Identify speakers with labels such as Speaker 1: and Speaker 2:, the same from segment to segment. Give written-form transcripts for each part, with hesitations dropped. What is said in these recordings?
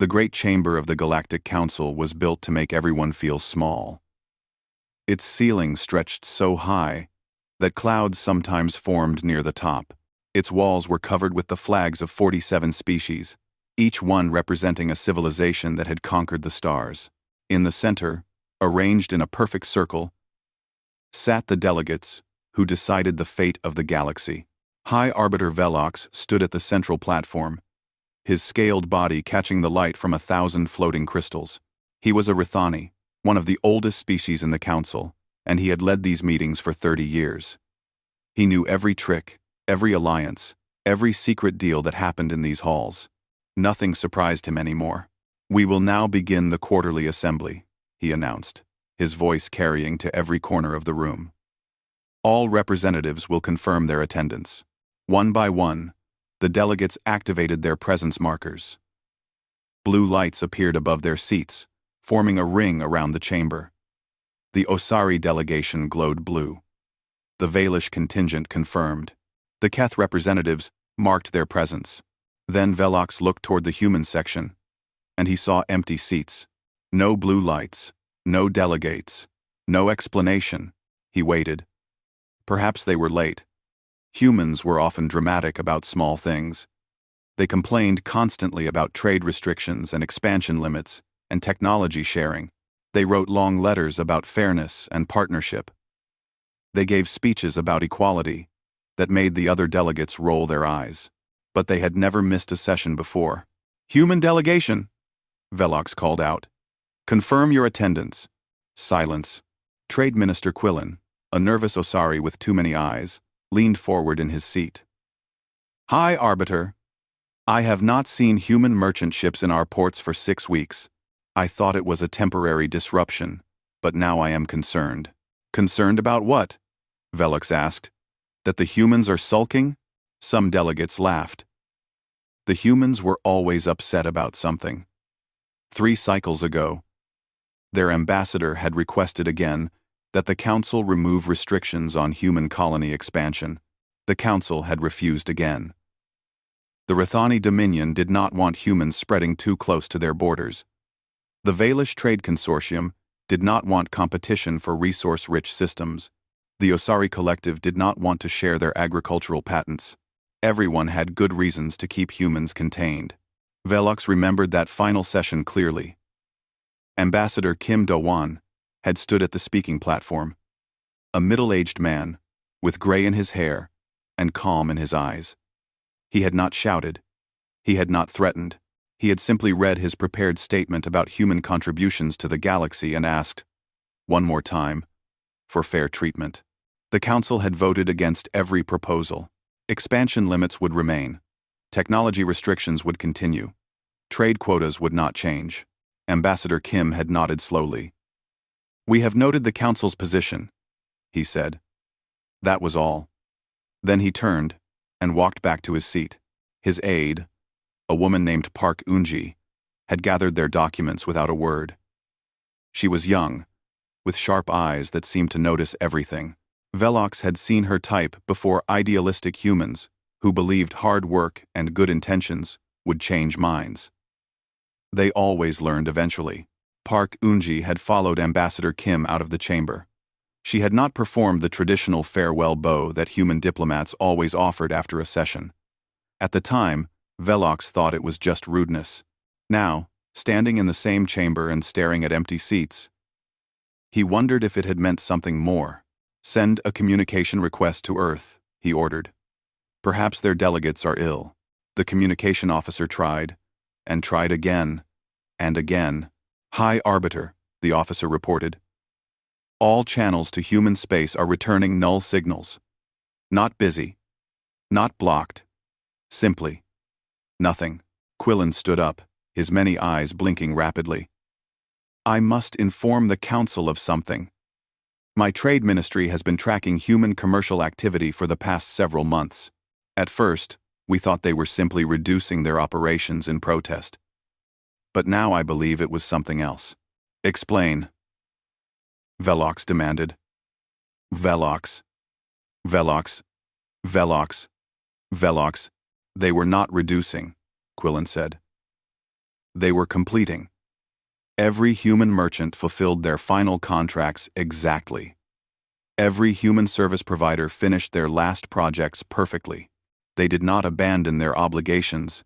Speaker 1: The great chamber of the Galactic Council was built to make everyone feel small. Its ceiling stretched so high that clouds sometimes formed near the top. Its walls were covered with the flags of 47 species, each one representing a civilization that had conquered the stars. In the center, arranged in a perfect circle, sat the delegates who decided the fate of the galaxy. High Arbiter Velox stood at the central platform, his scaled body catching the light from 1,000 floating crystals. He was a Rithani, one of the oldest species in the Council, and he had led these meetings for 30 years. He knew every trick, every alliance, every secret deal that happened in these halls. Nothing surprised him anymore. "We will now begin the quarterly assembly," he announced, his voice carrying to every corner of the room. "All representatives will confirm their attendance." One by one, the delegates activated their presence markers. Blue lights appeared above their seats, forming a ring around the chamber. The Osari delegation glowed blue. The Valish contingent confirmed. The Keth representatives marked their presence. Then Velox looked toward the human section, and he saw empty seats. No blue lights, no delegates, no explanation. He waited. Perhaps they were late. Humans were often dramatic about small things. They complained constantly about trade restrictions and expansion limits and technology sharing. They wrote long letters about fairness and partnership. They gave speeches about equality that made the other delegates roll their eyes. But they had never missed a session before. "Human delegation," Velox called out. "Confirm your attendance." Silence. Trade Minister Quillen, a nervous Osari with too many eyes, leaned forward in his seat. "High Arbiter, I have not seen human merchant ships in our ports for 6 weeks. I thought it was a temporary disruption, but now I am concerned." "Concerned about what?" Velox asked. "That the humans are sulking?" Some delegates laughed. The humans were always upset about something. 3 cycles ago, their ambassador had requested again that the Council remove restrictions on human colony expansion. The Council had refused again. The Rithani Dominion did not want humans spreading too close to their borders. The Valish Trade Consortium did not want competition for resource-rich systems. The Osari Collective did not want to share their agricultural patents. Everyone had good reasons to keep humans contained. Velox remembered that final session clearly. Ambassador Kim Do-won had stood at the speaking platform, a middle-aged man, with gray in his hair and calm in his eyes. He had not shouted. He had not threatened. He had simply read his prepared statement about human contributions to the galaxy and asked, one more time, for fair treatment. The Council had voted against every proposal. Expansion limits would remain. Technology restrictions would continue. Trade quotas would not change. Ambassador Kim had nodded slowly. "We have noted the Council's position," he said. That was all. Then he turned and walked back to his seat. His aide, a woman named Park Unji, had gathered their documents without a word. She was young, with sharp eyes that seemed to notice everything. Velox had seen her type before idealistic humans who believed hard work and good intentions would change minds. They always learned eventually. Park Unji had followed Ambassador Kim out of the chamber. She had not performed the traditional farewell bow that human diplomats always offered after a session. At the time, Velox thought it was just rudeness. Now, standing in the same chamber and staring at empty seats, he wondered if it had meant something more. "Send a communication request to Earth," he ordered. "Perhaps their delegates are ill." The communication officer tried, and tried again, and again. "High Arbiter," the officer reported. "All channels to human space are returning null signals. Not busy. Not blocked. Simply nothing." Quillen stood up, his many eyes blinking rapidly. "I must inform the Council of something. My trade ministry has been tracking human commercial activity for the past several months. At first, we thought they were simply reducing their operations in protest. But now I believe it was something else." "Explain," Velox demanded. Velox. Velox. Velox. Velox. "They were not reducing," Quillen said. They were completing. Every human merchant fulfilled their final contracts exactly. Every human service provider finished their last projects perfectly. They did not abandon their obligations.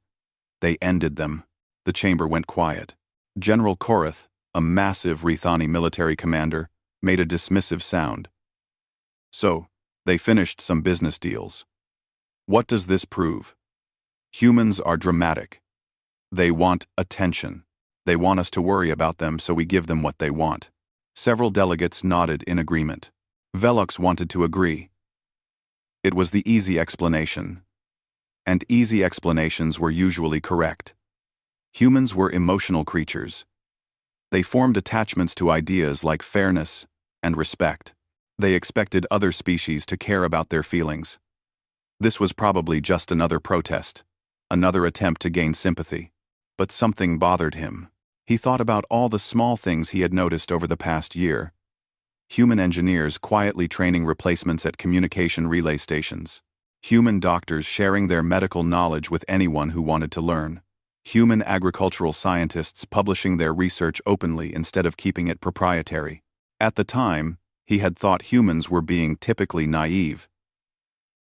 Speaker 1: They ended them. The chamber went quiet. General Korath, a massive Rethani military commander, made a dismissive sound. So, they finished some business deals. What does this prove? Humans are dramatic. They want attention. They want us to worry about them, so we give them what they want. Several delegates nodded in agreement. Velox wanted to agree. It was the easy explanation. And easy explanations were usually correct. Humans were emotional creatures. They formed attachments to ideas like fairness and respect. They expected other species to care about their feelings. This was probably just another protest, another attempt to gain sympathy. But something bothered him. He thought about all the small things he had noticed over the past year. Human engineers quietly training replacements at communication relay stations. Human doctors sharing their medical knowledge with anyone who wanted to learn. Human agricultural scientists publishing their research openly instead of keeping it proprietary. At the time, he had thought humans were being typically naive.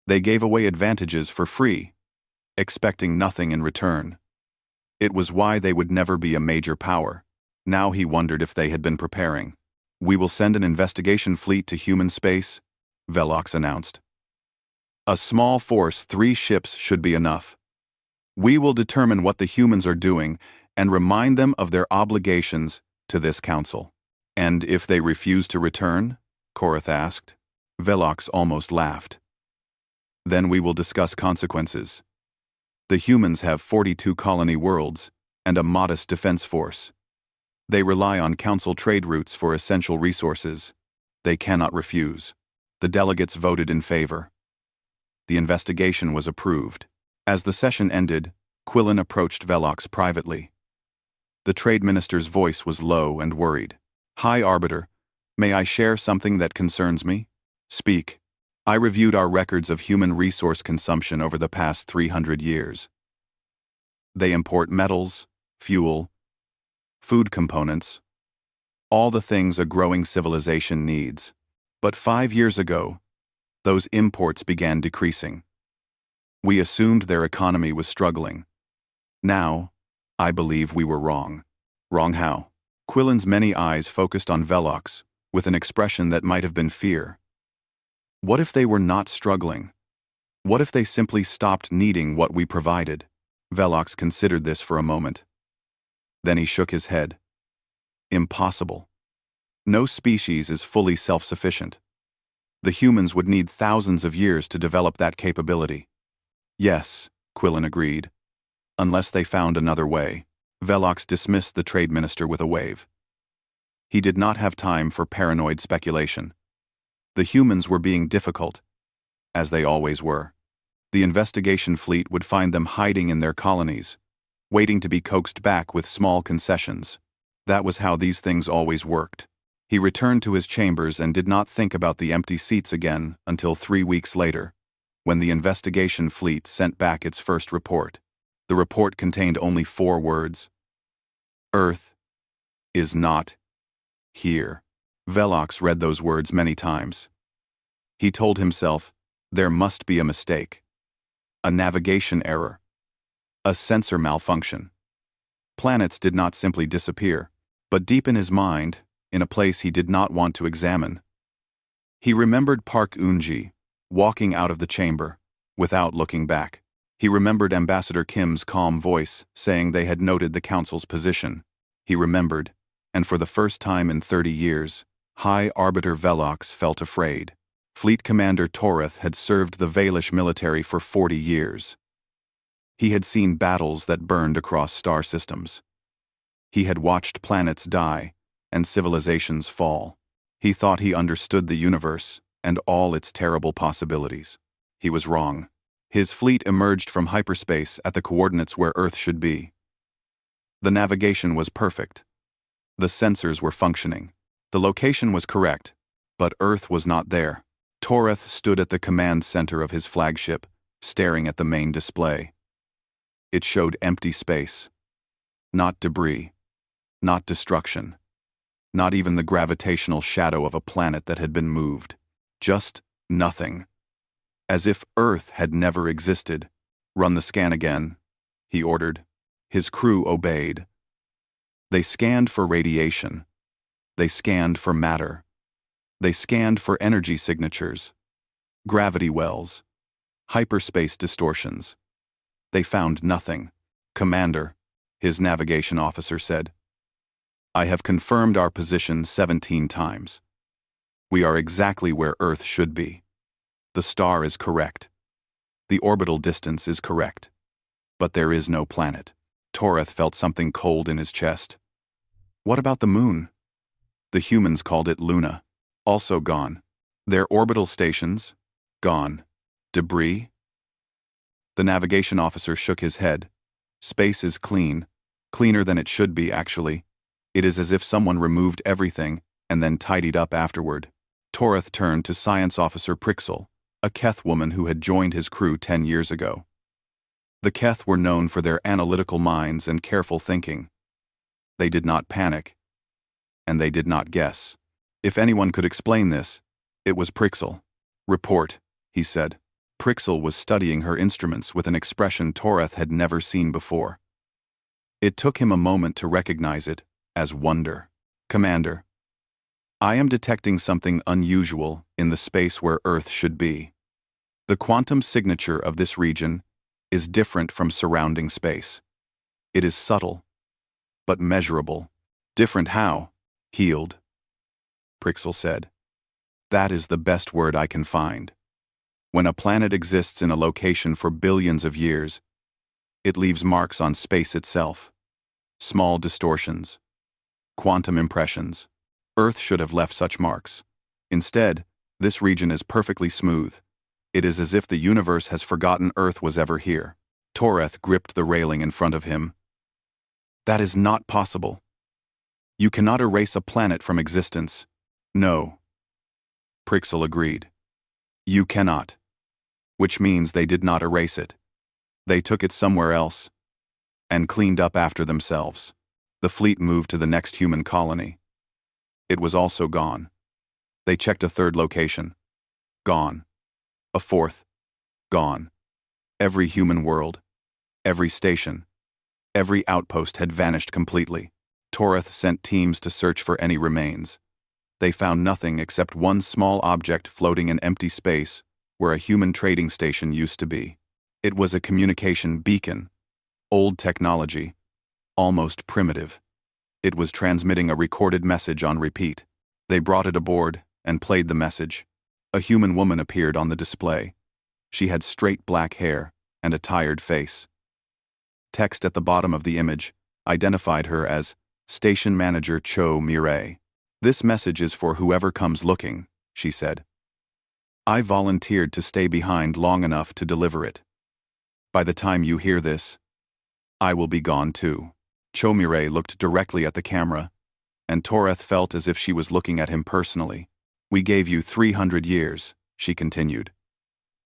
Speaker 1: They gave away advantages for free, expecting nothing in return. It was why they would never be a major power. Now he wondered if they had been preparing. "We will send an investigation fleet to human space," Velox announced. "A small force, 3 ships should be enough. We will determine what the humans are doing and remind them of their obligations to this council." "And if they refuse to return?" Korath asked. Velox almost laughed. "Then we will discuss consequences. The humans have 42 colony worlds and a modest defense force. They rely on council trade routes for essential resources. They cannot refuse." The delegates voted in favor. The investigation was approved. As the session ended, Quillen approached Velox privately. The trade minister's voice was low and worried. "High Arbiter, may I share something that concerns me?" "Speak." "I reviewed our records of human resource consumption over the past 300 years. They import metals, fuel, food components, all the things a growing civilization needs. But 5 years ago, those imports began decreasing. We assumed their economy was struggling. Now, I believe we were wrong." "Wrong how?" Quillen's many eyes focused on Velox, with an expression that might have been fear. "What if they were not struggling? What if they simply stopped needing what we provided?" Velox considered this for a moment. Then he shook his head. "Impossible. No species is fully self-sufficient. The humans would need thousands of years to develop that capability." "Yes," Quillen agreed. "Unless they found another way." Velox dismissed the trade minister with a wave. He did not have time for paranoid speculation. The humans were being difficult, as they always were. The investigation fleet would find them hiding in their colonies, waiting to be coaxed back with small concessions. That was how these things always worked. He returned to his chambers and did not think about the empty seats again until 3 weeks later, when the investigation fleet sent back its first report. The report contained only 4 words. "Earth is not here." Velox read those words many times. He told himself, there must be a mistake. A navigation error. A sensor malfunction. Planets did not simply disappear, but deep in his mind, in a place he did not want to examine. He remembered Park Unji, walking out of the chamber, without looking back. He remembered Ambassador Kim's calm voice, saying they had noted the council's position. He remembered, and for the first time in 30 years, High Arbiter Velox felt afraid. Fleet Commander Toreth had served the Valish military for 40 years. He had seen battles that burned across star systems. He had watched planets die and civilizations fall. He thought he understood the universe and all its terrible possibilities. He was wrong. His fleet emerged from hyperspace at the coordinates where Earth should be. The navigation was perfect. The sensors were functioning. The location was correct, but Earth was not there. Toreth stood at the command center of his flagship, staring at the main display. It showed empty space. Not debris, not destruction, not even the gravitational shadow of a planet that had been moved. Just nothing. As if Earth had never existed. "Run the scan again," he ordered. His crew obeyed. They scanned for radiation. They scanned for matter. They scanned for energy signatures, gravity wells, hyperspace distortions. They found nothing. "Commander," his navigation officer said, "I have confirmed our position 17 times. We are exactly where Earth should be. The star is correct. The orbital distance is correct. But there is no planet." Toreth felt something cold in his chest. "What about the moon?" "The humans called it Luna. Also gone. Their orbital stations? Gone. Debris?" The navigation officer shook his head. "Space is clean. Cleaner than it should be, actually. It is as if someone removed everything and then tidied up afterward." Toreth turned to Science Officer Prixel, a Keth woman who had joined his crew 10 years ago. The Keth were known for their analytical minds and careful thinking. They did not panic, and they did not guess. If anyone could explain this, it was Prixel. "Report," he said. Prixel was studying her instruments with an expression Toreth had never seen before. It took him a moment to recognize it as wonder. "Commander, I am detecting something unusual in the space where Earth should be. The quantum signature of this region is different from surrounding space. It is subtle, but measurable." "Different how?" "Healed," Prixel said. "That is the best word I can find. When a planet exists in a location for billions of years, it leaves marks on space itself. Small distortions, quantum impressions. Earth should have left such marks. Instead, this region is perfectly smooth. It is as if the universe has forgotten Earth was ever here." Toreth gripped the railing in front of him. "That is not possible. You cannot erase a planet from existence." "No." Prixel agreed. "You cannot." Which means they did not erase it. They took it somewhere else and cleaned up after themselves. The fleet moved to the next human colony. It was also gone. They checked a third location. Gone. A fourth. Gone. Every human world, every station, every outpost had vanished completely. Toreth sent teams to search for any remains. They found nothing except one small object floating in empty space where a human trading station used to be. It was a communication beacon, old technology, almost primitive. It was transmitting a recorded message on repeat. They brought it aboard and played the message. A human woman appeared on the display. She had straight black hair and a tired face. Text at the bottom of the image identified her as Station Manager Cho Mireille. "This message is for whoever comes looking," she said. "I volunteered to stay behind long enough to deliver it. By the time you hear this, I will be gone too." Cho Mireille looked directly at the camera, and Toreth felt as if she was looking at him personally. "We gave you 300 years, she continued.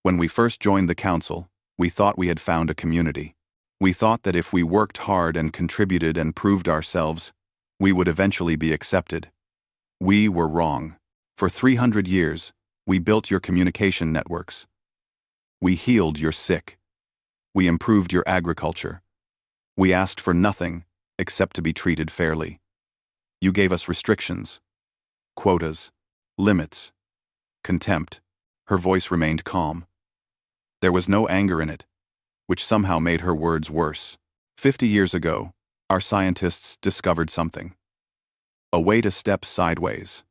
Speaker 1: "When we first joined the council, we thought we had found a community. We thought that if we worked hard and contributed and proved ourselves, we would eventually be accepted. We were wrong. For 300 years, we built your communication networks. We healed your sick. We improved your agriculture. We asked for nothing except to be treated fairly. You gave us restrictions, quotas, limits, contempt." Her voice remained calm. There was no anger in it, which somehow made her words worse. 50 years ago, our scientists discovered something. A way to step sideways.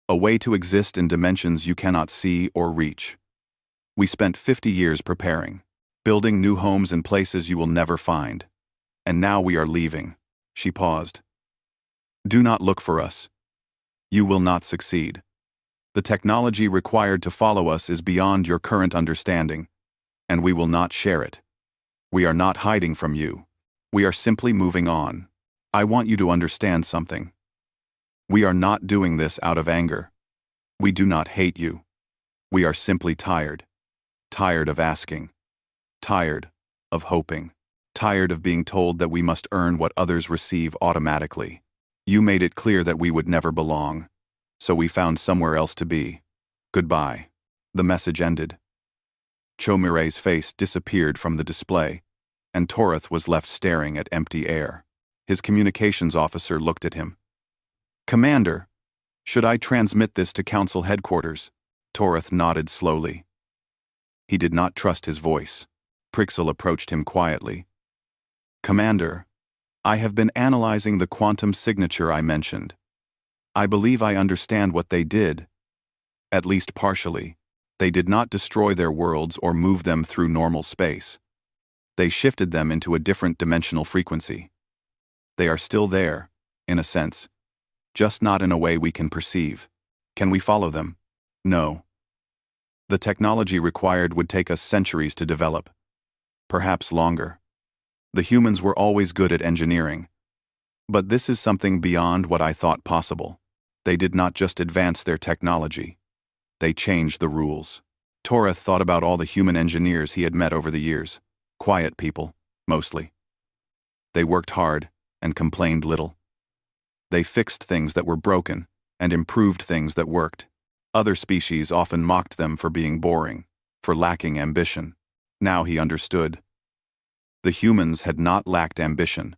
Speaker 1: A way to exist in dimensions you cannot see or reach. We spent 50 years preparing, building new homes in places you will never find. And now we are leaving." She paused. "Do not look for us. You will not succeed. The technology required to follow us is beyond your current understanding, and we will not share it. We are not hiding from you. We are simply moving on. I want you to understand something. We are not doing this out of anger. We do not hate you. We are simply tired. Tired of asking. Tired of hoping. tired of being told that we must earn what others receive automatically. You made it clear that we would never belong, so we found somewhere else to be. Goodbye." The message ended. Chomire's face disappeared from the display, and Toreth was left staring at empty air. His communications officer looked at him. "Commander, should I transmit this to Council headquarters?" Toreth nodded slowly. He did not trust his voice. Prixel approached him quietly. "Commander, I have been analyzing the quantum signature I mentioned. I believe I understand what they did. At least partially. They did not destroy their worlds or move them through normal space. They shifted them into a different dimensional frequency. They are still there, in a sense, just not in a way we can perceive. Can we follow them? No. The technology required would take us centuries to develop. Perhaps longer. The humans were always good at engineering. But this is something beyond what I thought possible. They did not just advance their technology. They changed the rules." Toreth thought about all the human engineers he had met over the years. Quiet people, mostly. They worked hard and complained little. They fixed things that were broken and improved things that worked. Other species often mocked them for being boring, for lacking ambition. Now he understood. The humans had not lacked ambition.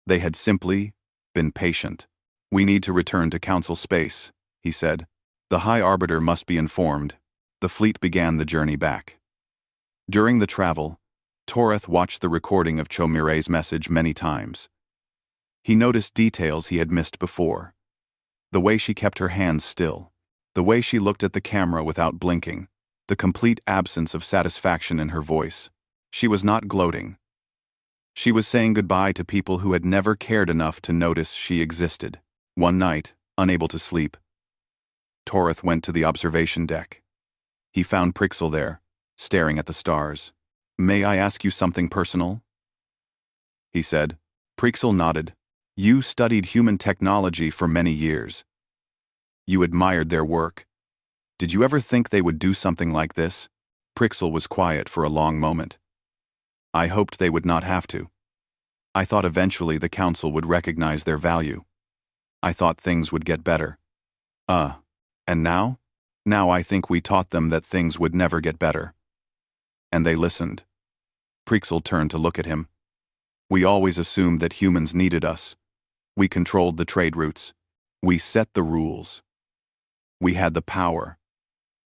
Speaker 1: They had simply been patient. "We need to return to Council space," he said. "The High Arbiter must be informed." The fleet began the journey back. During the travel, Toreth watched the recording of Chomire's message many times. He noticed details he had missed before. The way she kept her hands still. The way she looked at the camera without blinking. The complete absence of satisfaction in her voice. She was not gloating. She was saying goodbye to people who had never cared enough to notice she existed. One night, unable to sleep, Toreth went to the observation deck. He found Prixel there, staring at the stars. "May I ask you something personal?" he said. Prixel nodded. "You studied human technology for many years. You admired their work. Did you ever think they would do something like this?" Prixel was quiet for a long moment. "I hoped they would not have to. I thought eventually the Council would recognize their value. I thought things would get better. And now? Now I think we taught them that things would never get better. And they listened." Prixel turned to look at him. "We always assumed that humans needed us. We controlled the trade routes. We set the rules. We had the power.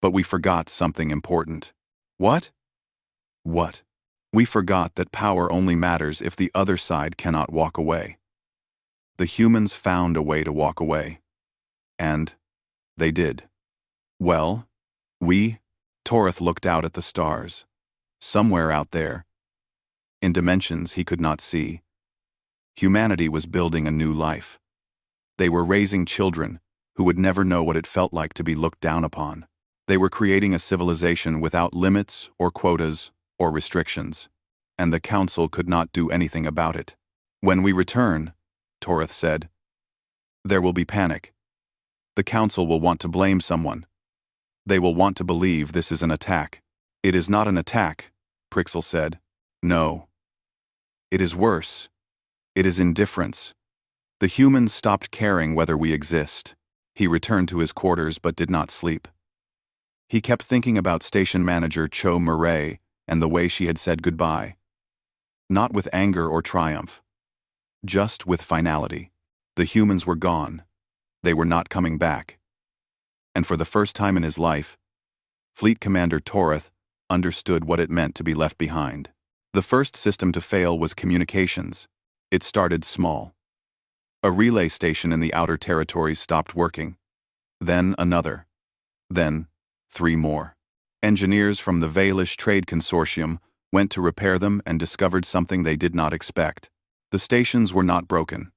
Speaker 1: But we forgot something important." "What?" "What? We forgot that power only matters if the other side cannot walk away. The humans found a way to walk away. And they did." "Well, Toreth looked out at the stars. Somewhere out there, in dimensions he could not see, humanity was building a new life. They were raising children who would never know what it felt like to be looked down upon. They were creating a civilization without limits or quotas or restrictions, and the Council could not do anything about it. "When we return," Toreth said, "there will be panic. The Council will want to blame someone. They will want to believe this is an attack." "It is not an attack," Prixel said. "No. It is worse. It is indifference. The humans stopped caring whether we exist." He returned to his quarters but did not sleep. He kept thinking about station manager Chomire and the way she had said goodbye. Not with anger or triumph. Just with finality. The humans were gone. They were not coming back. And for the first time in his life, Fleet Commander Toreth understood what it meant to be left behind. The first system to fail was communications. It started small. A relay station in the outer territories stopped working. Then another. Then 3 more. Engineers from the Valish Trade Consortium went to repair them and discovered something they did not expect. The stations were not broken.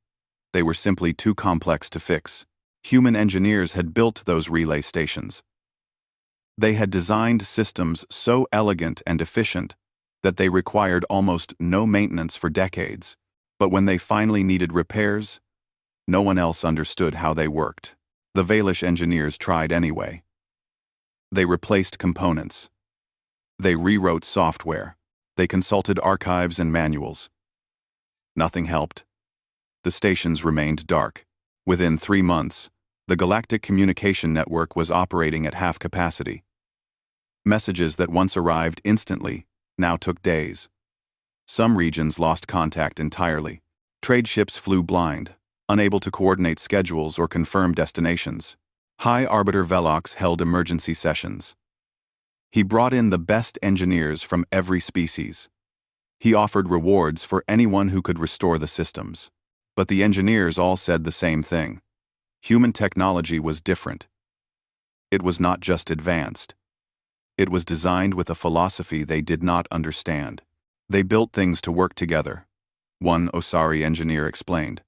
Speaker 1: They were simply too complex to fix. Human engineers had built those relay stations. They had designed systems so elegant and efficient that they required almost no maintenance for decades. But when they finally needed repairs, no one else understood how they worked. The Valish engineers tried anyway. They replaced components. They rewrote software. They consulted archives and manuals. Nothing helped. The stations remained dark. Within 3 months, the Galactic Communication Network was operating at half capacity. Messages that once arrived instantly now took days. Some regions lost contact entirely. Trade ships flew blind, unable to coordinate schedules or confirm destinations. High Arbiter Velox held emergency sessions. He brought in the best engineers from every species. He offered rewards for anyone who could restore the systems. But the engineers all said the same thing. Human technology was different. It was not just advanced. It was designed with a philosophy they did not understand. They built things to work together. One Osari engineer explained.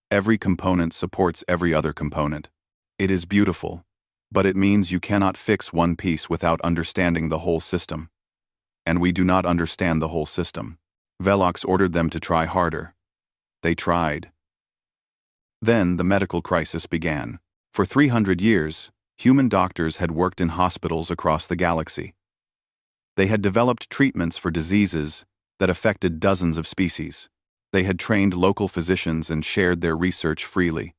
Speaker 1: Every component supports every other component. It is beautiful, but it means you cannot fix one piece without understanding the whole system. And we do not understand the whole system. Velox ordered them to try harder. They tried. Then the medical crisis began. For 300 years, human doctors had worked in hospitals across the galaxy. They had developed treatments for diseases that affected dozens of species. They had trained local physicians and shared their research freely.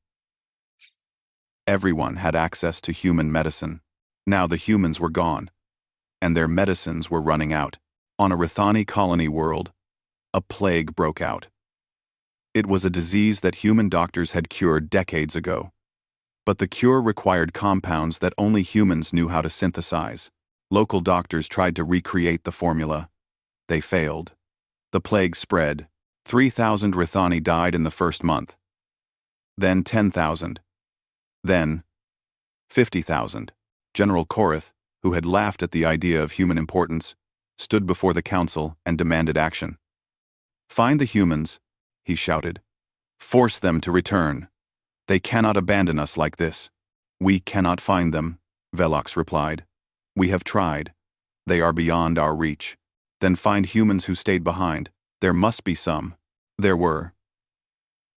Speaker 1: Everyone had access to human medicine. Now the humans were gone, and their medicines were running out. On a Rithani colony world, a plague broke out. It was a disease that human doctors had cured decades ago. But the cure required compounds that only humans knew how to synthesize. Local doctors tried to recreate the formula. They failed. The plague spread. 3,000 Rithani died in the first month. Then 10,000. Then 50,000. General Korath, who had laughed at the idea of human importance, stood before the council and demanded action. "Find the humans," he shouted. "Force them to return. They cannot abandon us like this." "We cannot find them," Velox replied. "We have tried. They are beyond our reach." "Then find humans who stayed behind. There must be some." There were.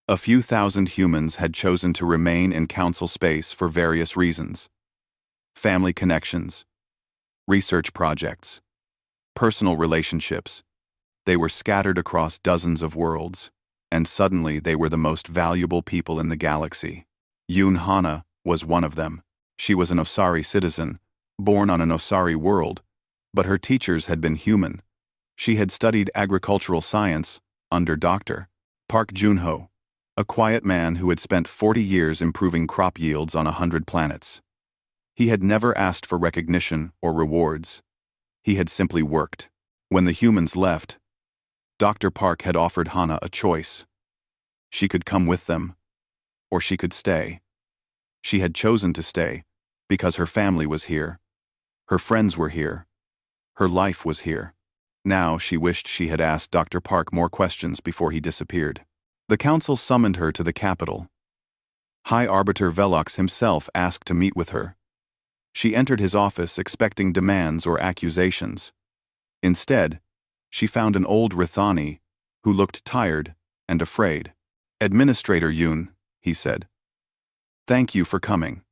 Speaker 1: A few thousand humans had chosen to remain in council space for various reasons. Family connections, research projects, personal relationships. They were scattered across dozens of worlds, and suddenly they were the most valuable people in the galaxy. Yoon Hana was one of them. She was an Osari citizen, born on an Osari world, but her teachers had been human. She had studied agricultural science under Dr. Park Junho, a quiet man who had spent 40 years improving crop yields on 100 planets. He had never asked for recognition or rewards. He had simply worked. When the humans left, Dr. Park had offered Hana a choice. She could come with them, or she could stay. She had chosen to stay because her family was here. Her friends were here. Her life was here. Now she wished she had asked Dr. Park more questions before he disappeared. The council summoned her to the capital. High Arbiter Velox himself asked to meet with her. She entered his office expecting demands or accusations. Instead, she found an old Rithani who looked tired and afraid. "Administrator Yoon," he said. "Thank you for coming.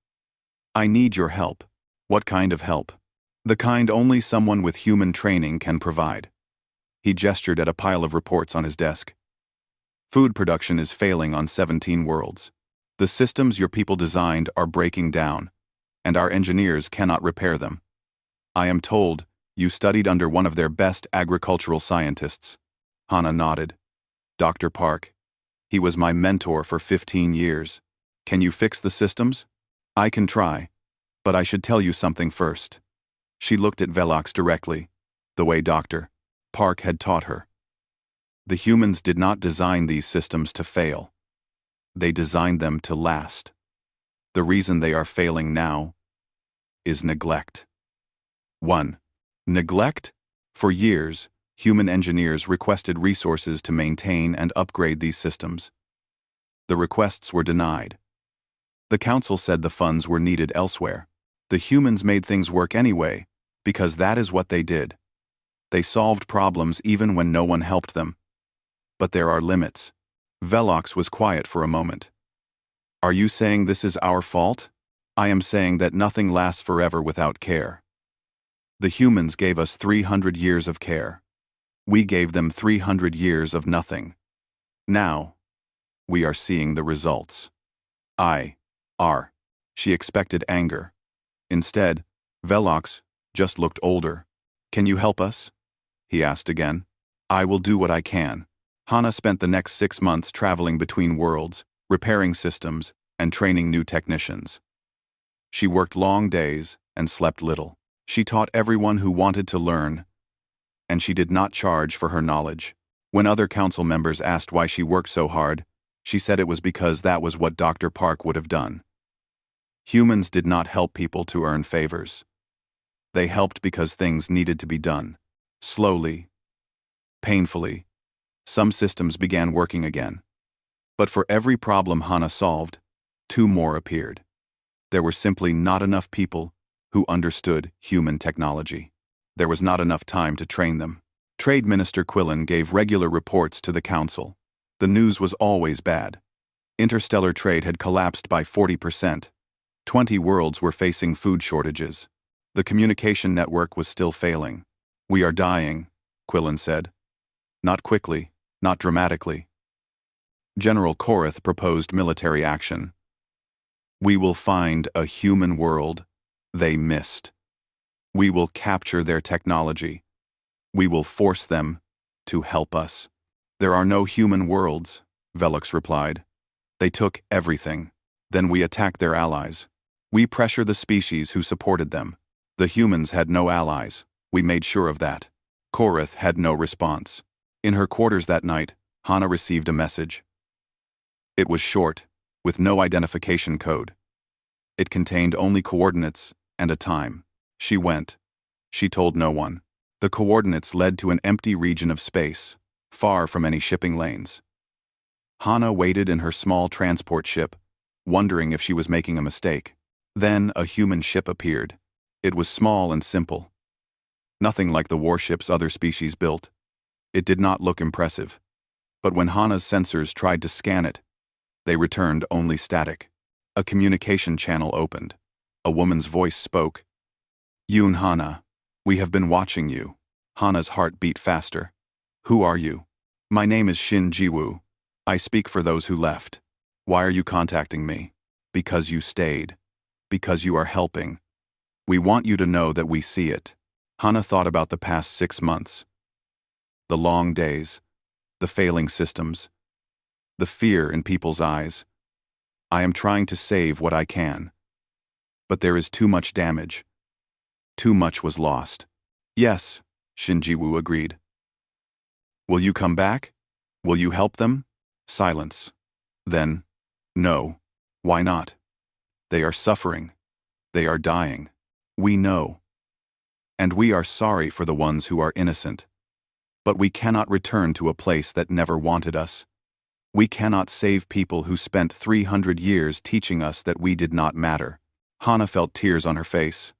Speaker 1: I need your help." "What kind of help?" "The kind only someone with human training can provide." He gestured at a pile of reports on his desk. "Food production is failing on 17 worlds. The systems your people designed are breaking down, and our engineers cannot repair them. I am told you studied under one of their best agricultural scientists." Hana nodded. "Dr. Park. He was my mentor for 15 years. Can you fix the systems?" "I can try, but I should tell you something first." She looked at Velox directly, the way Dr. Park had taught her. The humans did not design these systems to fail. They designed them to last. The reason they are failing now is neglect. 1. Neglect? For years, human engineers requested resources to maintain and upgrade these systems. The requests were denied. The council said the funds were needed elsewhere. The humans made things work anyway, because that is what they did. They solved problems even when no one helped them. But there are limits. Velox was quiet for a moment. "Are you saying this is our fault?" "I am saying that nothing lasts forever without care. The humans gave us 300 years of care. We gave them 300 years of nothing. Now, we are seeing the results. She expected anger. Instead, Velox just looked older. Can you help us? He asked again. I will do what I can. Hana spent the next 6 months traveling between worlds, repairing systems, and training new technicians. She worked long days and slept little. She taught everyone who wanted to learn, and she did not charge for her knowledge. When other council members asked why she worked so hard, she said it was because that was what Dr. Park would have done. Humans did not help people to earn favors. They helped because things needed to be done. Slowly, painfully, some systems began working again. But for every problem Hana solved, 2 more appeared. There were simply not enough people who understood human technology. There was not enough time to train them. Trade Minister Quillen gave regular reports to the council. The news was always bad. Interstellar trade had collapsed by 40%. 20 worlds were facing food shortages. The communication network was still failing. We are dying, Quillen said. Not quickly, not dramatically. General Korath proposed military action. We will find a human world they missed. We will capture their technology. We will force them to help us. There are no human worlds, Velox replied. They took everything. Then we attacked their allies. We pressure the species who supported them. The humans had no allies. We made sure of that. Korath had no response. In her quarters that night, Hana received a message. It was short, with no identification code. It contained only coordinates and a time. She went. She told no one. The coordinates led to an empty region of space, far from any shipping lanes. Hana waited in her small transport ship, wondering if she was making a mistake. Then a human ship appeared. It was small and simple. Nothing like the warships other species built. It did not look impressive. But when Hana's sensors tried to scan it, they returned only static. A communication channel opened. A woman's voice spoke. Yoon Hana, we have been watching you. Hana's heart beat faster. Who are you? My name is Shin Jiwoo. I speak for those who left. Why are you contacting me? Because you stayed. Because you are helping. We want you to know that we see it. Hana thought about the past 6 months. The long days, the failing systems, the fear in people's eyes. I am trying to save what I can. But there is too much damage. Too much was lost. Yes, Shin Jiwoo agreed. Will you come back? Will you help them? Silence. Then, no. Why not? They are suffering. They are dying. We know. And we are sorry for the ones who are innocent. But we cannot return to a place that never wanted us. We cannot save people who spent 300 years teaching us that we did not matter. Hana felt tears on her face.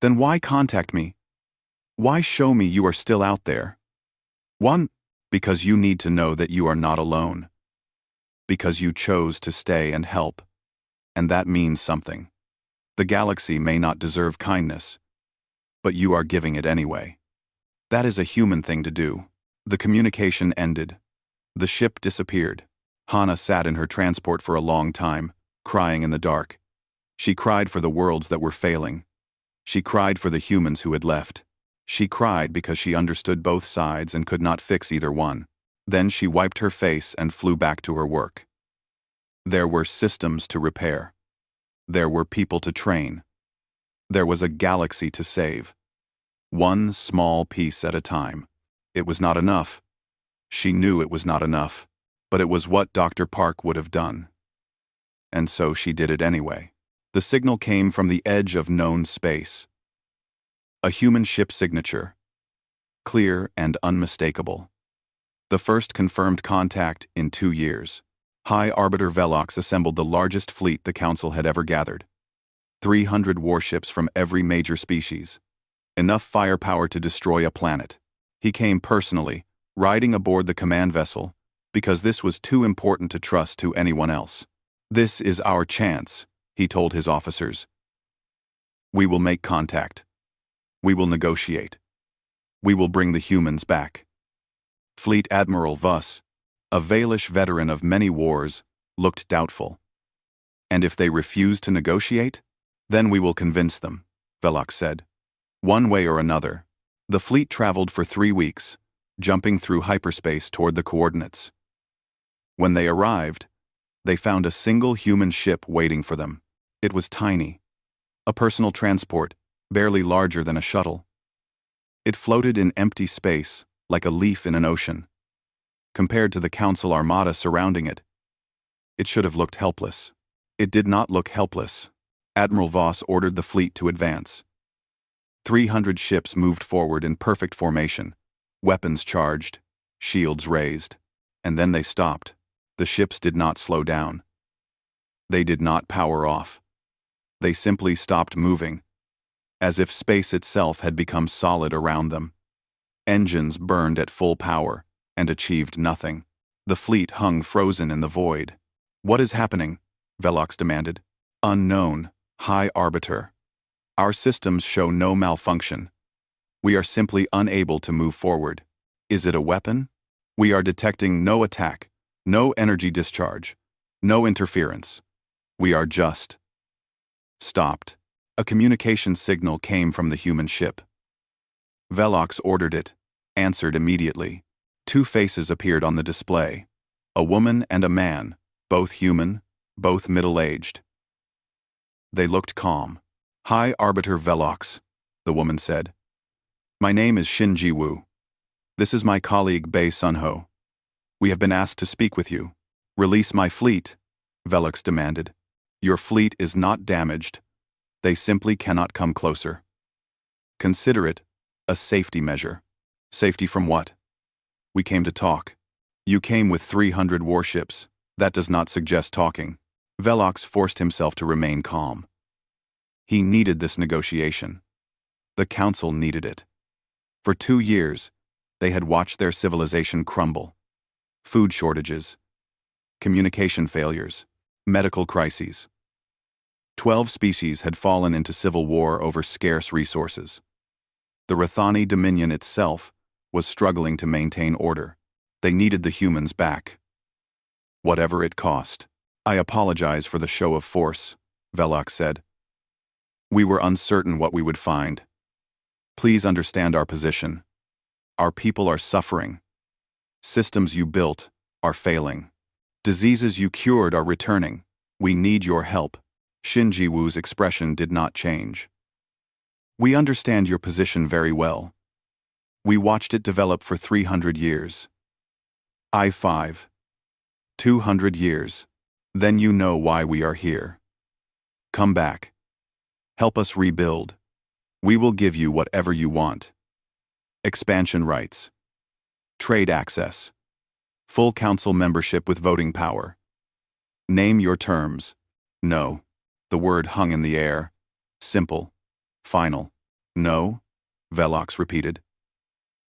Speaker 1: Then why contact me? Why show me you are still out there? 1. Because you need to know that you are not alone. Because you chose to stay and help. And that means something. The galaxy may not deserve kindness, but you are giving it anyway. That is a human thing to do. The communication ended. The ship disappeared. Hana sat in her transport for a long time, crying in the dark. She cried for the worlds that were failing. She cried for the humans who had left. She cried because she understood both sides and could not fix either one. Then she wiped her face and flew back to her work. There were systems to repair. There were people to train. There was a galaxy to save. One small piece at a time. It was not enough. She knew it was not enough, but it was what Dr. Park would have done. And so she did it anyway. The signal came from the edge of known space. A human ship signature. Clear and unmistakable. The first confirmed contact in 2 years. High Arbiter Velox assembled the largest fleet the Council had ever gathered. 300 warships from every major species. Enough firepower to destroy a planet. He came personally, riding aboard the command vessel, because this was too important to trust to anyone else. This is our chance, he told his officers. We will make contact. We will negotiate. We will bring the humans back. Fleet Admiral Vuss, a Valish veteran of many wars, looked doubtful. And if they refuse to negotiate? Then we will convince them, Velox said. One way or another. The fleet traveled for 3 weeks, jumping through hyperspace toward the coordinates. When they arrived, they found a single human ship waiting for them. It was tiny. A personal transport, barely larger than a shuttle. It floated in empty space, like a leaf in an ocean. Compared to the Council armada surrounding it, it should have looked helpless. It did not look helpless. Admiral Voss ordered the fleet to advance. 300 ships moved forward in perfect formation, weapons charged, shields raised, and then they stopped. The ships did not slow down. They did not power off. They simply stopped moving, as if space itself had become solid around them. Engines burned at full power and achieved nothing. The fleet hung frozen in the void. What is happening? Velox demanded. Unknown, High Arbiter. Our systems show no malfunction. We are simply unable to move forward. Is it a weapon? We are detecting no attack, no energy discharge, no interference. We are just stopped. A communication signal came from the human ship. Velox ordered it, answered immediately. 2 faces appeared on the display. A woman and a man, both human, both middle-aged. They looked calm. High Arbiter Velox, the woman said. My name is Shin Ji-woo. This is my colleague Bei Sunho. We have been asked to speak with you. Release my fleet, Velox demanded. Your fleet is not damaged. They simply cannot come closer. Consider it a safety measure. Safety from what? We came to talk. You came with 300 warships. That does not suggest talking. Velox forced himself to remain calm. He needed this negotiation. The Council needed it. For 2 years, they had watched their civilization crumble. Food shortages, communication failures, medical crises. 12 species had fallen into civil war over scarce resources. The Rathani Dominion itself was struggling to maintain order. They needed the humans back. Whatever it cost. I apologize for the show of force, Velox said. We were uncertain what we would find. Please understand our position. Our people are suffering. Systems you built are failing. Diseases you cured are returning. We need your help. Shin Ji-woo's expression did not change. We understand your position very well. We watched it develop for 300 years. I-5. 200 years. Then you know why we are here. Come back. Help us rebuild. We will give you whatever you want. Expansion rights. Trade access. Full council membership with voting power. Name your terms. No. The word hung in the air. Simple. Final. No, Velox repeated.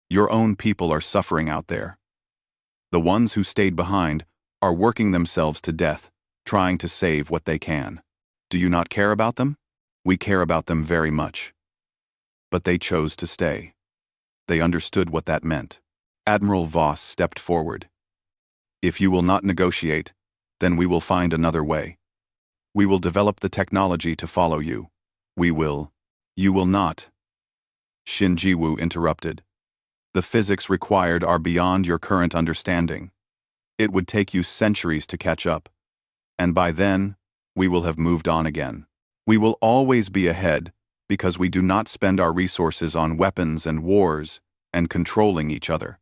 Speaker 1: Your own people are suffering out there. The ones who stayed behind are working themselves to death, trying to save what they can. Do you not care about them? We care about them very much. But they chose to stay. They understood what that meant. Admiral Voss stepped forward. If you will not negotiate, then we will find another way. We will develop the technology to follow you. We will. You will not. Shin Ji-woo interrupted. The physics required are beyond your current understanding. It would take you centuries to catch up. And by then, we will have moved on again. We will always be ahead because we do not spend our resources on weapons and wars and controlling each other.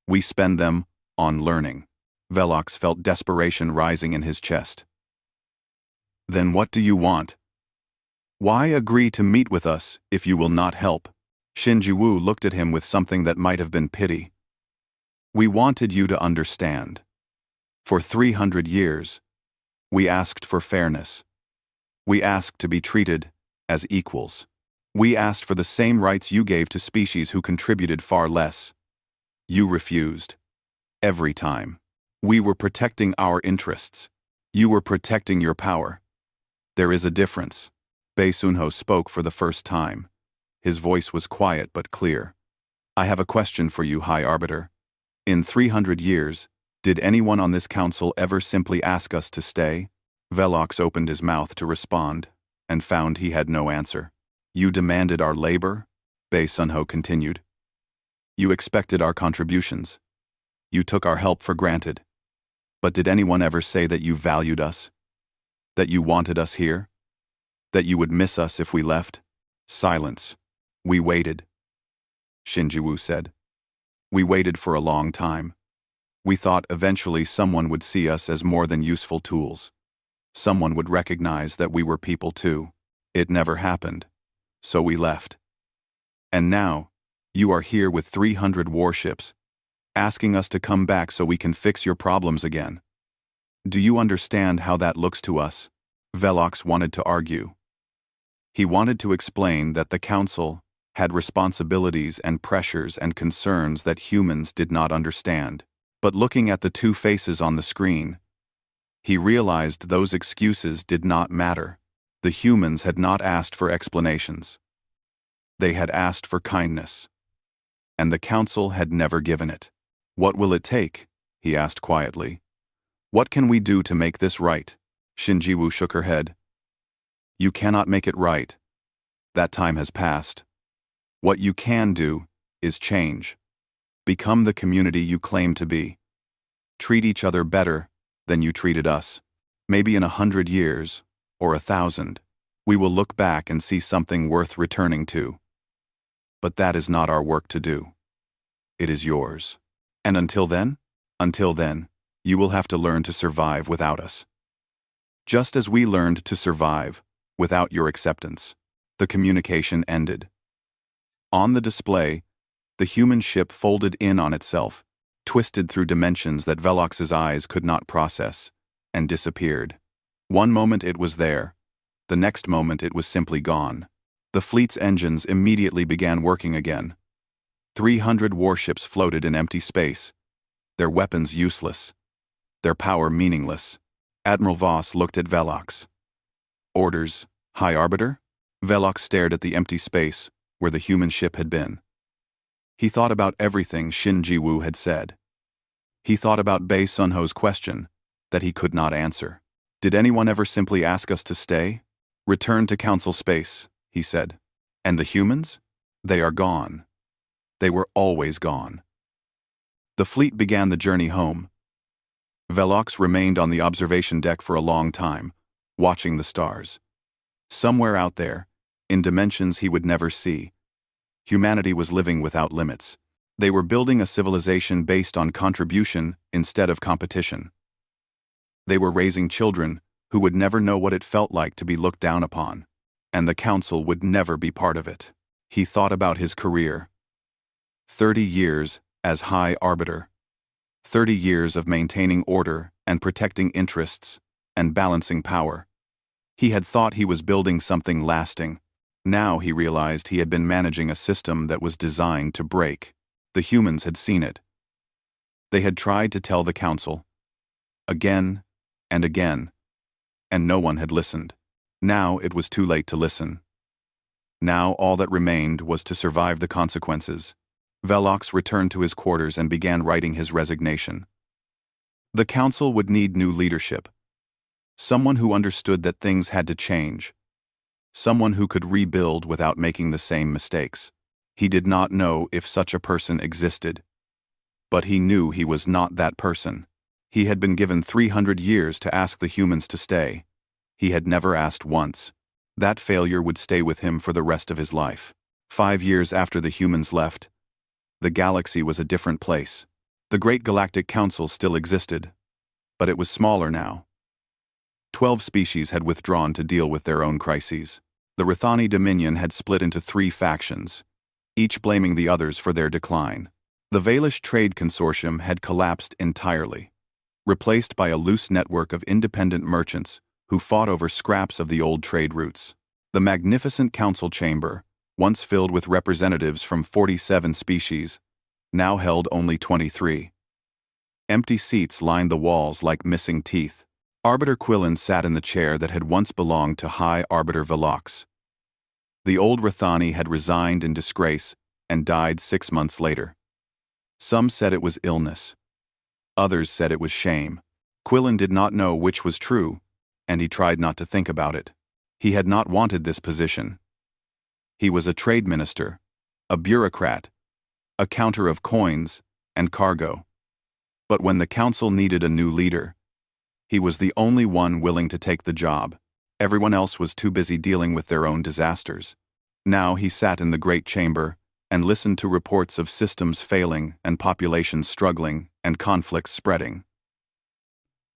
Speaker 1: We spend them on learning. Velox felt desperation rising in his chest. Then what do you want? Why agree to meet with us if you will not help? Shin Ji-woo looked at him with something that might have been pity. We wanted you to understand. For 300 years, we asked for fairness. We asked to be treated as equals. We asked for the same rights you gave to species who contributed far less. You refused. Every time. We were protecting our interests. You were protecting your power. There is a difference. Bei Sunho spoke for the first time. His voice was quiet but clear. I have a question for you, High Arbiter. In 300 years, did anyone on this council ever simply ask us to stay? Velox opened his mouth to respond, and found he had no answer. You demanded our labor? Bei Sunho continued. You expected our contributions. You took our help for granted. But did anyone ever say that you valued us? That you wanted us here? That you would miss us if we left? Silence. We waited. Shinji-woo said. We waited for a long time. We thought eventually someone would see us as more than useful tools. Someone would recognize that we were people too. It never happened. So we left. And now, you are here with 300 warships, asking us to come back so we can fix your problems again. Do you understand how that looks to us? Velox wanted to argue. He wanted to explain that the Council had responsibilities and pressures and concerns that humans did not understand. But looking at the two faces on the screen, he realized those excuses did not matter. The humans had not asked for explanations. They had asked for kindness. And the Council had never given it. What will it take? He asked quietly. What can we do to make this right? Shinji-woo shook her head. You cannot make it right. That time has passed. What you can do is change. Become the community you claim to be. Treat each other better than you treated us. Maybe in 100 years, or 1,000, we will look back and see something worth returning to. But that is not our work to do. It is yours. And until then, you will have to learn to survive without us. Just as we learned to survive without your acceptance. The communication ended. On the display, the human ship folded in on itself, twisted through dimensions that Velox's eyes could not process, and disappeared. One moment it was there, the next moment it was simply gone. The fleet's engines immediately began working again. 300 warships floated in empty space, their weapons useless, their power meaningless. Admiral Voss looked at Velox. Orders, High Arbiter? Velox stared at the empty space where the human ship had been. He thought about everything Shinji-woo had said. He thought about Bei Sunho's question that he could not answer. Did anyone ever simply ask us to stay? Return to Council space, he said. And the humans? They are gone. They were always gone. The fleet began the journey home. Velox remained on the observation deck for a long time, watching the stars. Somewhere out there, in dimensions he would never see, humanity was living without limits. They were building a civilization based on contribution instead of competition. They were raising children who would never know what it felt like to be looked down upon, and the Council would never be part of it. He thought about his career. 30 years as High Arbiter. 30 years of maintaining order and protecting interests and balancing power. He had thought he was building something lasting. Now he realized he had been managing a system that was designed to break. The humans had seen it. They had tried to tell the Council, again and again, and no one had listened. Now it was too late to listen. Now all that remained was to survive the consequences. Velox returned to his quarters and began writing his resignation. The Council would need new leadership. Someone who understood that things had to change. Someone who could rebuild without making the same mistakes. He did not know if such a person existed. But he knew he was not that person. He had been given 300 years to ask the humans to stay. He had never asked once. That failure would stay with him for the rest of his life. 5 years after the humans left, the galaxy was a different place. The Great Galactic Council still existed, but it was smaller now. 12 species had withdrawn to deal with their own crises. The Rithani Dominion had split into 3 factions, each blaming the others for their decline. The Valish Trade Consortium had collapsed entirely, replaced by a loose network of independent merchants who fought over scraps of the old trade routes. The magnificent council chamber, once filled with representatives from 47 species, now held only 23. Empty seats lined the walls like missing teeth. Arbiter Quillen sat in the chair that had once belonged to High Arbiter Velox. The old Rithani had resigned in disgrace and died 6 months later. Some said it was illness. Others said it was shame. Quillen did not know which was true, and he tried not to think about it. He had not wanted this position. He was a trade minister, a bureaucrat, a counter of coins and cargo. But when the council needed a new leader, he was the only one willing to take the job. Everyone else was too busy dealing with their own disasters. Now he sat in the great chamber and listened to reports of systems failing and populations struggling and conflicts spreading.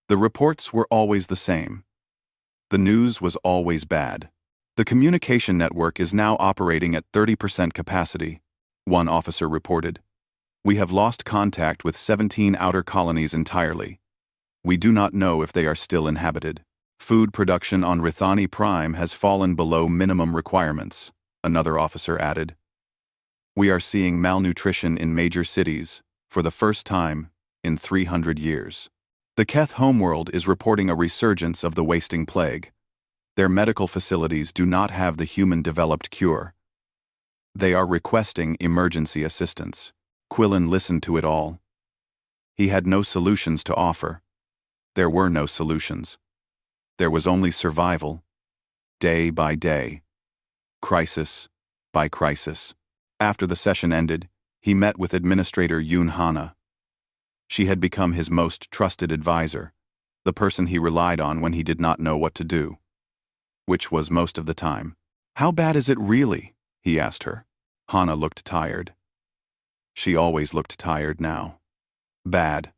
Speaker 1: The reports were always the same. The news was always bad. The communication network is now operating at 30% capacity, one officer reported. We have lost contact with 17 outer colonies entirely. We do not know if they are still inhabited. Food production on Rithani Prime has fallen below minimum requirements, another officer added. We are seeing malnutrition in major cities, for the first time in 300 years. The Keth homeworld is reporting a resurgence of the wasting plague. Their medical facilities do not have the human-developed cure. They are requesting emergency assistance. Quillen listened to it all. He had no solutions to offer. There were no solutions. There was only survival, day by day, crisis by crisis. After the session ended, he met with Administrator Yoon Hana. She had become his most trusted advisor, the person he relied on when he did not know what to do, which was most of the time. How bad is it really? He asked her. Hana looked tired. She always looked tired now. Bad.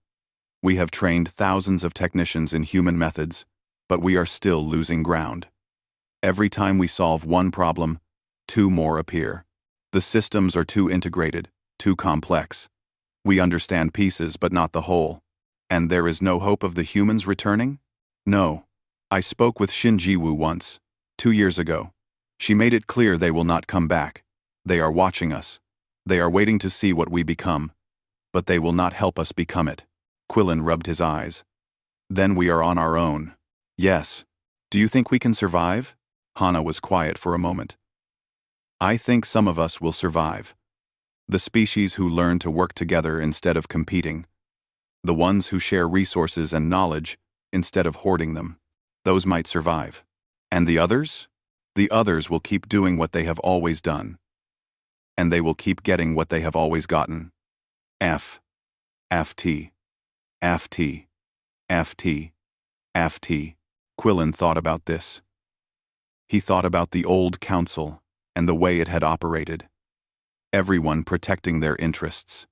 Speaker 1: We have trained thousands of technicians in human methods, but we are still losing ground. Every time we solve one problem, 2 more appear. The systems are too integrated, too complex. We understand pieces but not the whole. And there is no hope of the humans returning? No. I spoke with Shin Ji-woo once, 2 years ago. She made it clear they will not come back. They are watching us. They are waiting to see what we become. But they will not help us become it. Quillen rubbed his eyes. Then we are on our own. Yes. Do you think we can survive? Hana was quiet for a moment. I think some of us will survive. The species who learn to work together instead of competing. The ones who share resources and knowledge instead of hoarding them. Those might survive. And the others? The others will keep doing what they have always done. And they will keep getting what they have always gotten. FT. Quillen thought about this. He thought about the old council and the way it had operated. Everyone protecting their interests.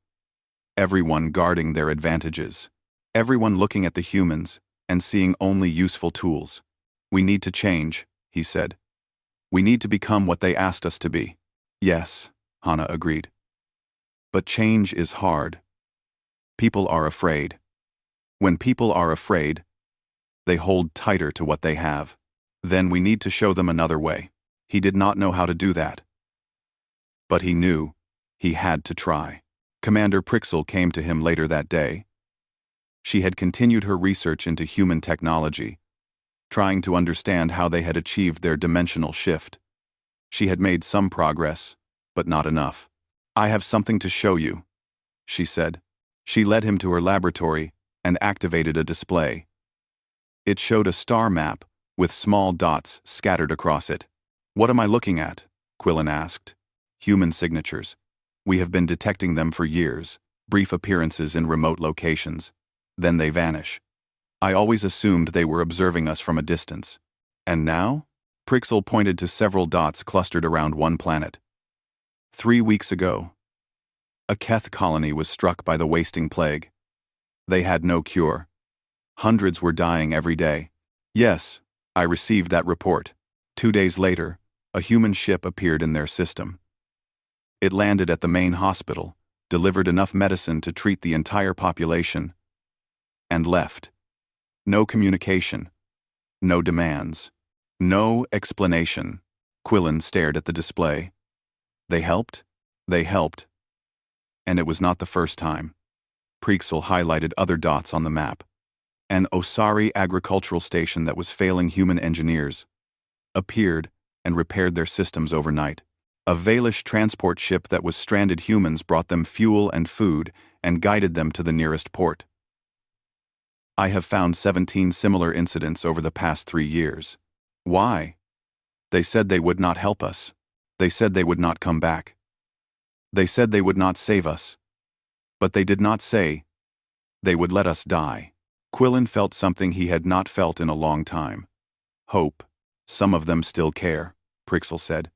Speaker 1: Everyone guarding their advantages. Everyone looking at the humans and seeing only useful tools. We need to change, he said. We need to become what they asked us to be. Yes, Hana agreed. But change is hard. People are afraid. When people are afraid, they hold tighter to what they have. Then we need to show them another way. He did not know how to do that. But he knew he had to try. Commander Prixel came to him later that day. She had continued her research into human technology, trying to understand how they had achieved their dimensional shift. She had made some progress, but not enough. I have something to show you, she said. She led him to her laboratory and activated a display. It showed a star map with small dots scattered across it. What am I looking at? Quillen asked. Human signatures. We have been detecting them for years, brief appearances in remote locations. Then they vanish. I always assumed they were observing us from a distance. And now? Prixel pointed to several dots clustered around one planet. 3 weeks ago, a Keth colony was struck by the wasting plague. They had no cure. Hundreds were dying every day. Yes, I received that report. 2 days later, a human ship appeared in their system. It landed at the main hospital, delivered enough medicine to treat the entire population, and left. No communication. No demands. No explanation. Quillen stared at the display. They helped? They helped. And it was not the first time. Prixel highlighted other dots on the map. An Osari agricultural station that was failing human engineers appeared and repaired their systems overnight. A Valish transport ship that was stranded humans brought them fuel and food and guided them to the nearest port. I have found 17 similar incidents over the past 3 years. Why? They said they would not help us. They said they would not come back. They said they would not save us. But they did not say they would let us die. Quillen felt something he had not felt in a long time. Hope. Some of them still care, Prixel said.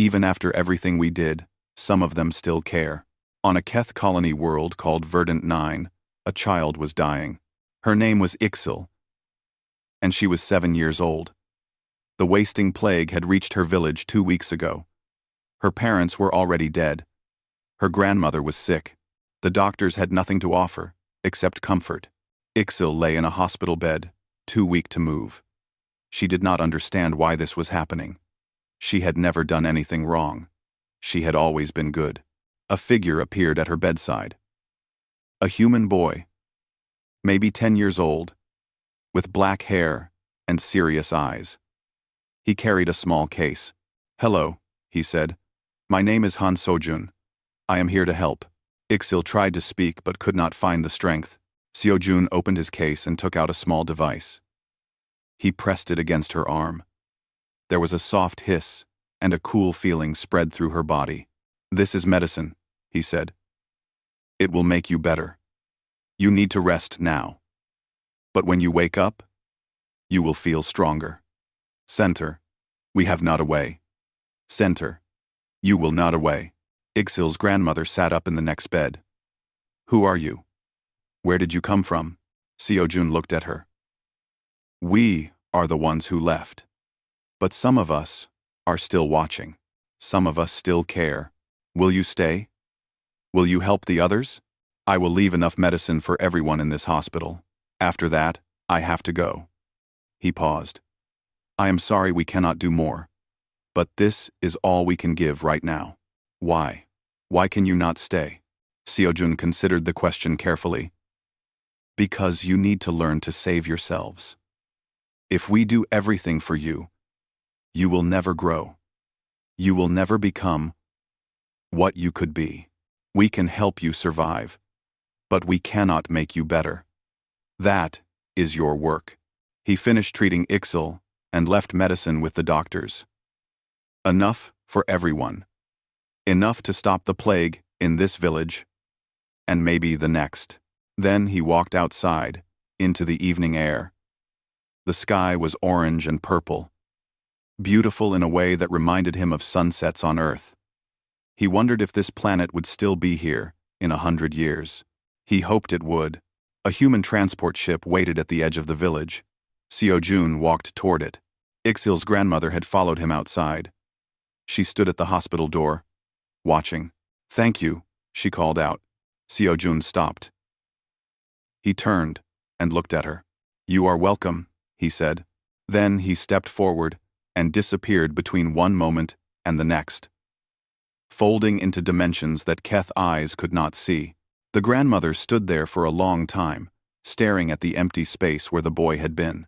Speaker 1: Even after everything we did, some of them still care. On a Keth colony world called Verdant 9, a child was dying. Her name was Ixil, and she was 7 years old. The wasting plague had reached her village 2 weeks ago. Her parents were already dead. Her grandmother was sick. The doctors had nothing to offer, except comfort. Ixil lay in a hospital bed, too weak to move. She did not understand why this was happening. She had never done anything wrong. She had always been good. A figure appeared at her bedside. A human boy, maybe 10 years old, with black hair and serious eyes. He carried a small case. "Hello," he said. "My name is Han Sojun. I am here to help." Ixil tried to speak but could not find the strength. Seojun opened his case and took out a small device. He pressed it against her arm. There was a soft hiss, and a cool feeling spread through her body. "This is medicine," he said. "It will make you better. You need to rest now. But when you wake up, you will feel stronger. Center, we have not away. Center, you will not away." Ixil's grandmother sat up in the next bed. "Who are you? Where did you come from?" Seojun looked at her. "We are the ones who left. But some of us are still watching. Some of us still care. Will you stay? Will you help the others? I will leave enough medicine for everyone in this hospital. After that, I have to go." He paused. "I am sorry we cannot do more. But this is all we can give right now." "Why? Why can you not stay?" Seojun considered the question carefully. "Because you need to learn to save yourselves. If we do everything for you, you will never grow. You will never become what you could be. We can help you survive, but we cannot make you better. That is your work." He finished treating Ixil and left medicine with the doctors. Enough for everyone. Enough to stop the plague in this village, and maybe the next. Then he walked outside, into the evening air. The sky was orange and purple, beautiful in a way that reminded him of sunsets on Earth. He wondered if this planet would still be here in 100 years. He hoped it would. A human transport ship waited at the edge of the village. Seojun walked toward it. Ixil's grandmother had followed him outside. She stood at the hospital door, watching. "Thank you," she called out. Seojun stopped. He turned and looked at her. "You are welcome," he said. Then he stepped forward and disappeared between one moment and the next, folding into dimensions that Keth eyes could not see. The grandmother stood there for a long time, staring at the empty space where the boy had been.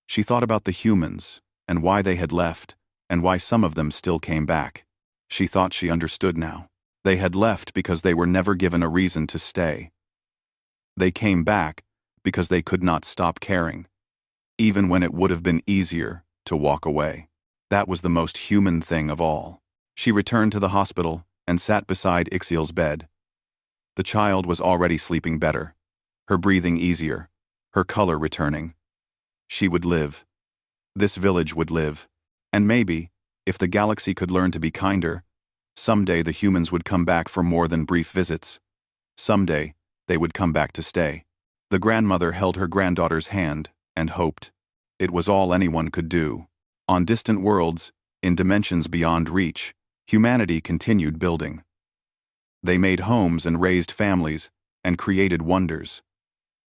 Speaker 1: She thought about the humans, and why they had left, and why some of them still came back. She thought she understood now. They had left because they were never given a reason to stay. They came back because they could not stop caring, even when it would have been easier to walk away. That was the most human thing of all. She returned to the hospital and sat beside Ixil's bed. The child was already sleeping better, her breathing easier, her color returning. She would live. This village would live. And maybe, if the galaxy could learn to be kinder, someday the humans would come back for more than brief visits. Someday, they would come back to stay. The grandmother held her granddaughter's hand and hoped. It was all anyone could do. On distant worlds, in dimensions beyond reach, humanity continued building. They made homes and raised families and created wonders.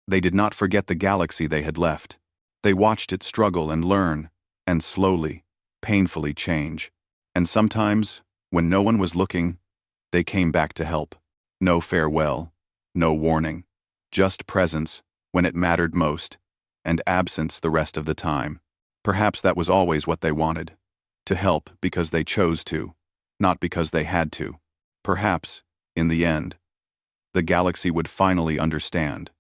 Speaker 1: They did not forget the galaxy they had left. They watched it struggle and learn, and slowly, painfully change. And sometimes, when no one was looking, they came back to help. No farewell, no warning, just presence when it mattered most, and absence the rest of the time. Perhaps that was always what they wanted. to help because they chose to, not because they had to. Perhaps, in the end, the galaxy would finally understand.